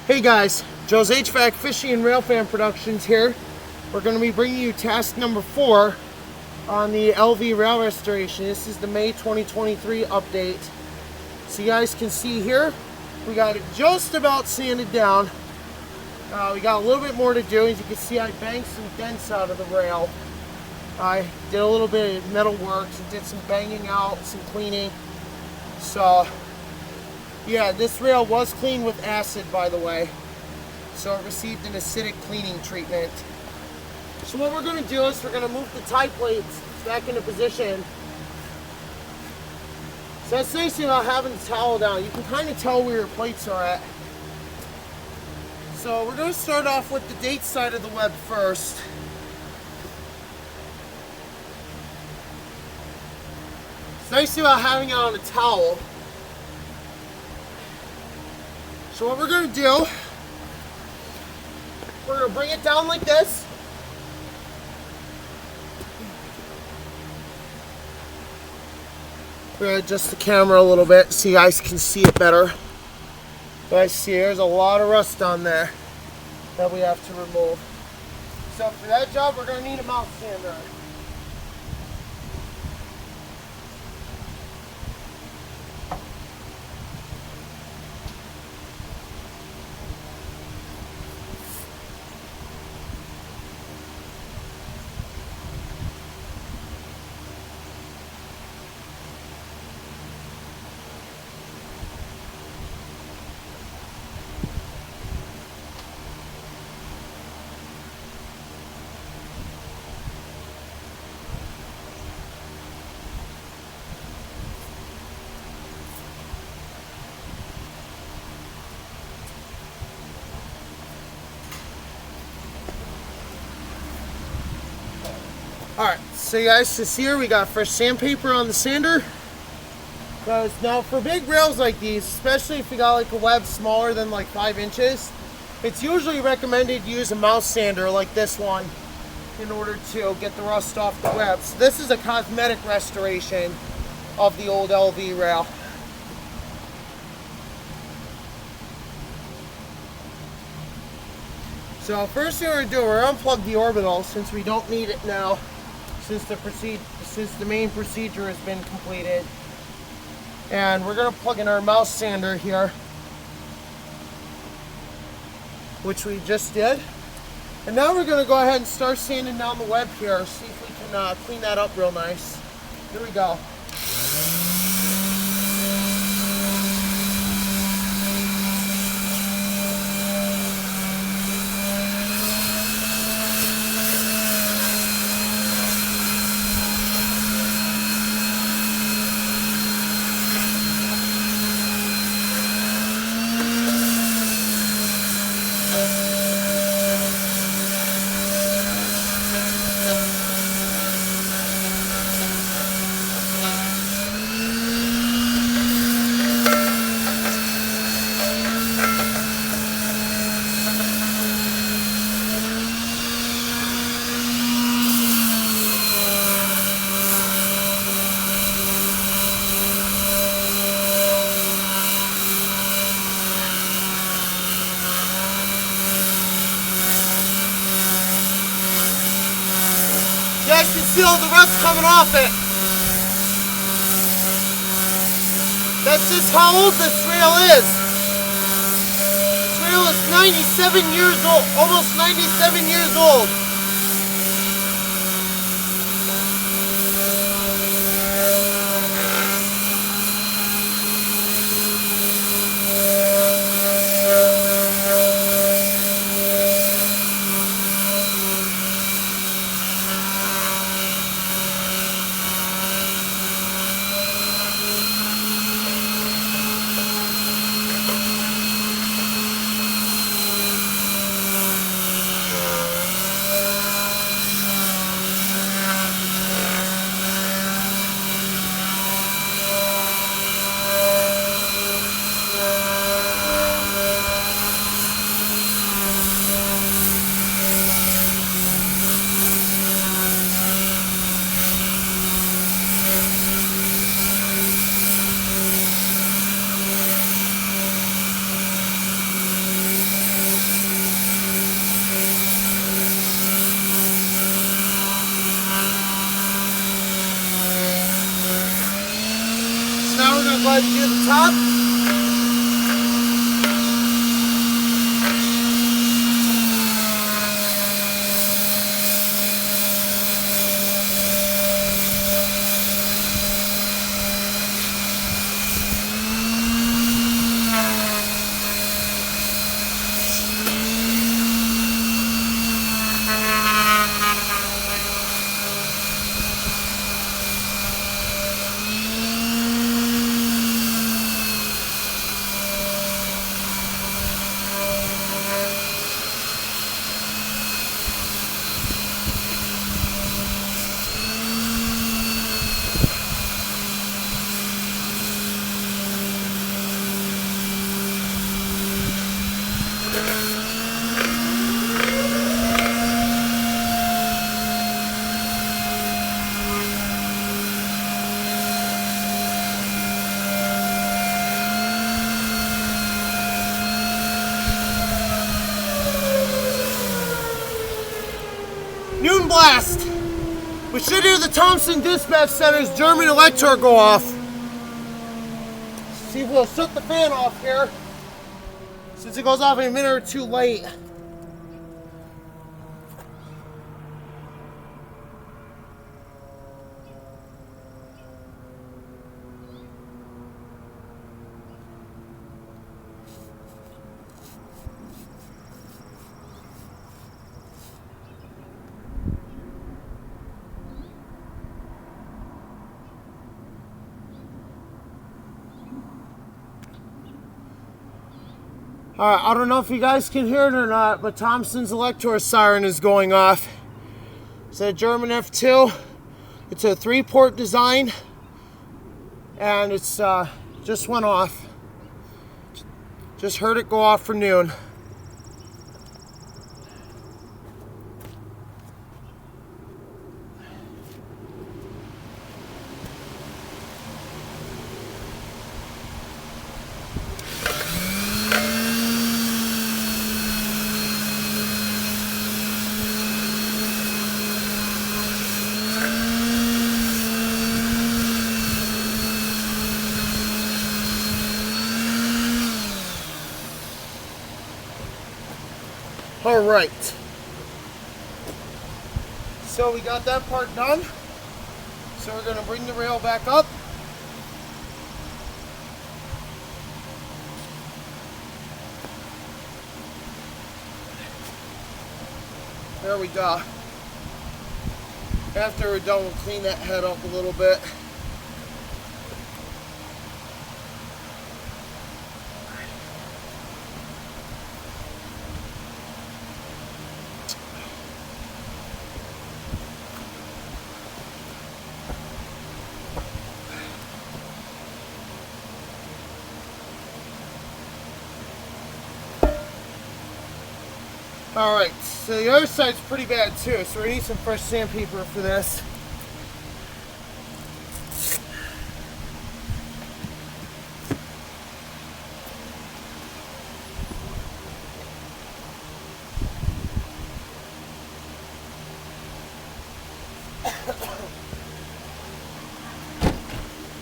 Hey guys, Joe's HVAC Fishing and Railfan Productions here. We're going to be bringing you task number 4 on the LV rail restoration. This is the May 2023 update. So you guys can see here, we got it just about sanded down. We got a little bit more to do. As you can see, I banged some dents out of the rail. I did a little bit of metal works and did some banging out, some cleaning. So yeah, this rail was cleaned with acid, by the way. So it received an acidic cleaning treatment. So what we're going to do is we're going to move the tie plates back into position. So that's nice about having the towel down. You can kind of tell where your plates are at. So we're going to start off with the date side of the web first. It's nice about having it on a towel. So what we're going to do, we're going to bring it down like this. We're going to adjust the camera a little bit so you guys can see it better. You guys see there's a lot of rust on there that we have to remove. So for that job, we're going to need a mouth sander. Alright, so you guys can see here we got fresh sandpaper on the sander. Because now for big rails like these, especially if you got like a web smaller than like 5 inches, it's usually recommended to use a mouth sander like this one in order to get the rust off the web. So this is a cosmetic restoration of the old LV rail. So first thing we're going to do, we're going to unplug the orbital since we don't need it now. Since the main procedure has been completed. And we're going to plug in our mouth sander here, which we just did. And now we're going to go ahead and start sanding down the web here, see if we can clean that up real nice. Here we go. You guys can see all the rust coming off it. That's just how old this rail is. This rail is 97 years old, almost 97 years old. ahead and do the top. Noon blast. We should hear the Thompson Dispatch Center's German elector go off. See if we'll shut the fan off here, since it goes off a minute or two late. Alright, I don't know if you guys can hear it or not, but Thompson's Elector siren is going off. It's a German F2. It's a 3-port design, and it's just went off. Just heard it go off for noon. All right, so we got that part done. So we're gonna bring the rail back up. There we go. After we're done, we'll clean that head up a little bit. Alright, so the other side's pretty bad too, so we need some fresh sandpaper for this.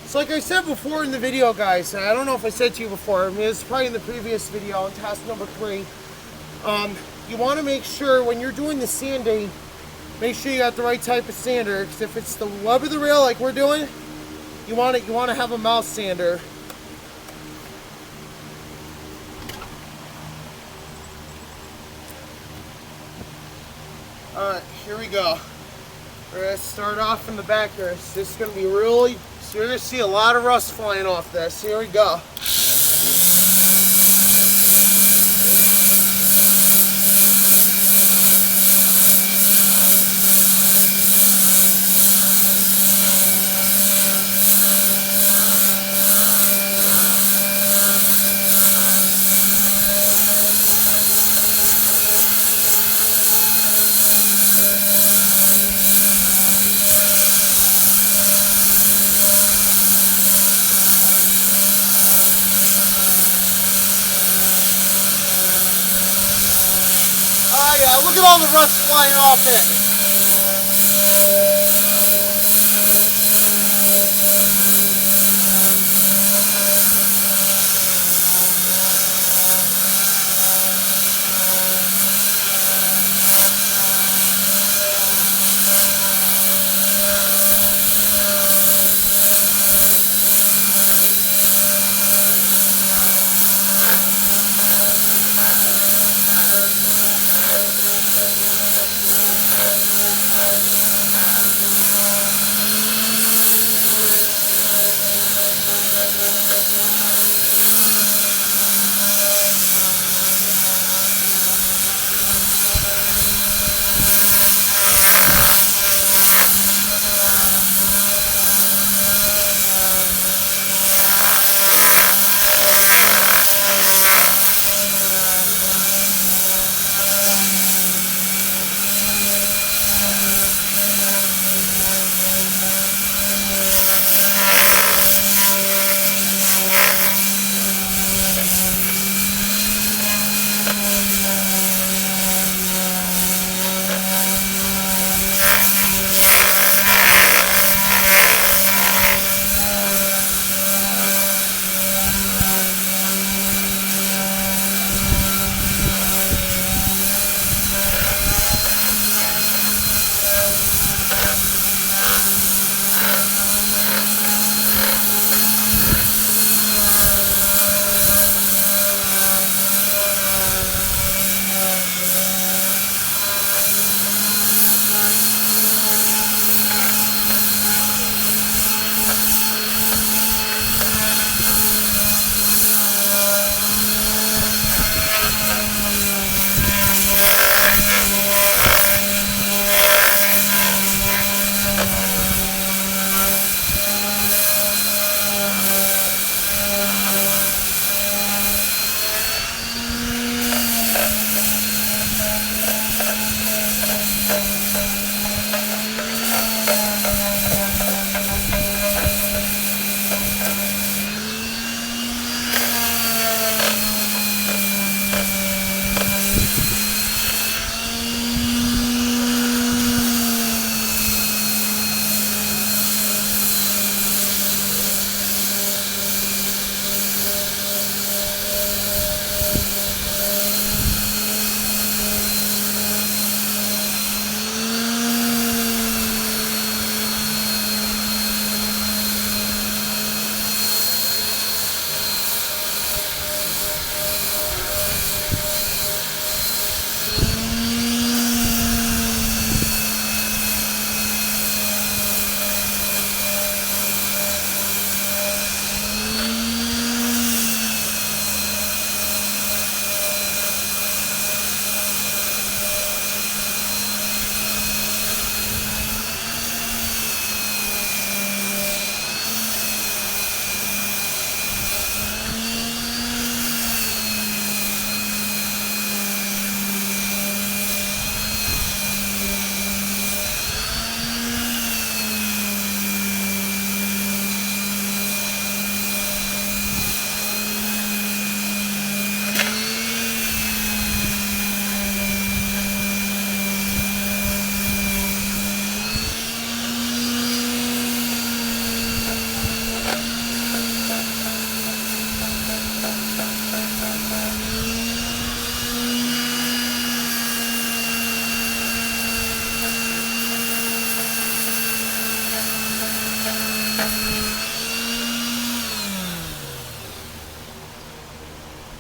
So like I said before in the video, guys, and I don't know if I said to you before, I mean, it was probably in the previous video on task number 3. You want to make sure when you're doing the sanding, make sure you got the right type of sander, because if it's the web of the rail like we're doing, you want to have a mouth sander. Alright, here we go. We're going to start off in the back here. So this is going to be really, so you're going to see a lot of rust flying off this. Here we go. Oh yeah, look at all the rust flying off it.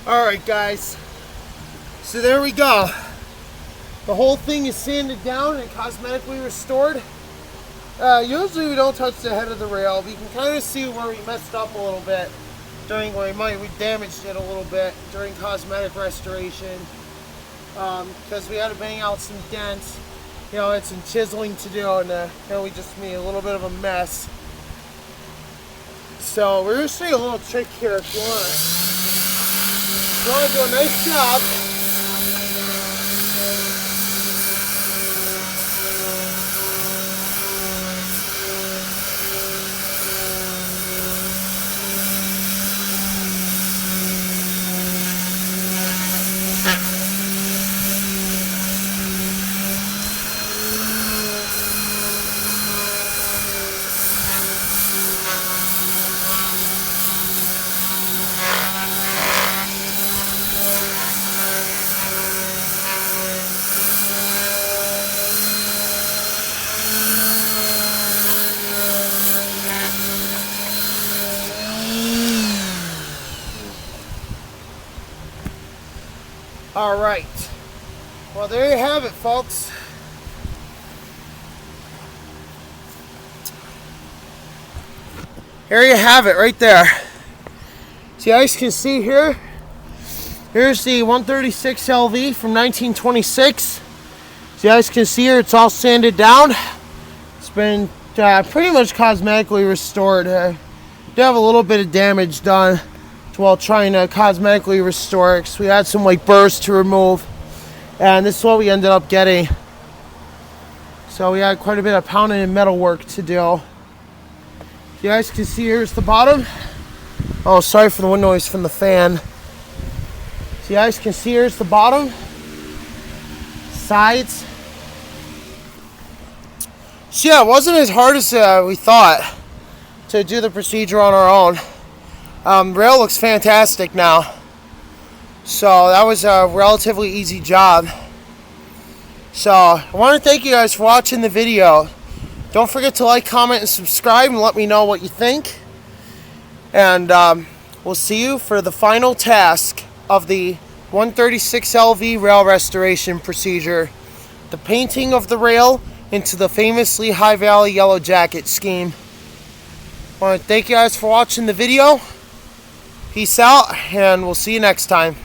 Alright guys, so there we go. The whole thing is sanded down and cosmetically restored. Usually we don't touch the head of the rail, but you can kind of see where we messed up a little bit during we damaged it a little bit during cosmetic restoration, because we had to bang out some dents. You know, it's some chiseling to do, and you know, we just made a little bit of a mess. So we're gonna show you a little trick here if you want to do a nice job. All right, well there you have it, folks. Here you have it right there. So you guys can see here, here's the 136 LV from 1926. So you guys can see here, it's all sanded down. It's been pretty much cosmetically restored. Did have a little bit of damage done while trying to cosmetically restore it, because we had some like burrs to remove, and this is what we ended up getting. So we had quite a bit of pounding and metal work to do. You guys can see here's the bottom. Oh, sorry for the wind noise from the fan. So you guys can see here's the bottom, sides. So yeah, it wasn't as hard as we thought to do the procedure on our own. Rail looks fantastic now. So that was a relatively easy job. So I want to thank you guys for watching the video. Don't forget to like, comment, and subscribe, and let me know what you think. And we'll see you for the final task of the 136 LV rail restoration procedure. The painting of the rail into the famously High Valley Yellow Jacket scheme. I want to thank you guys for watching the video. Peace out, and we'll see you next time.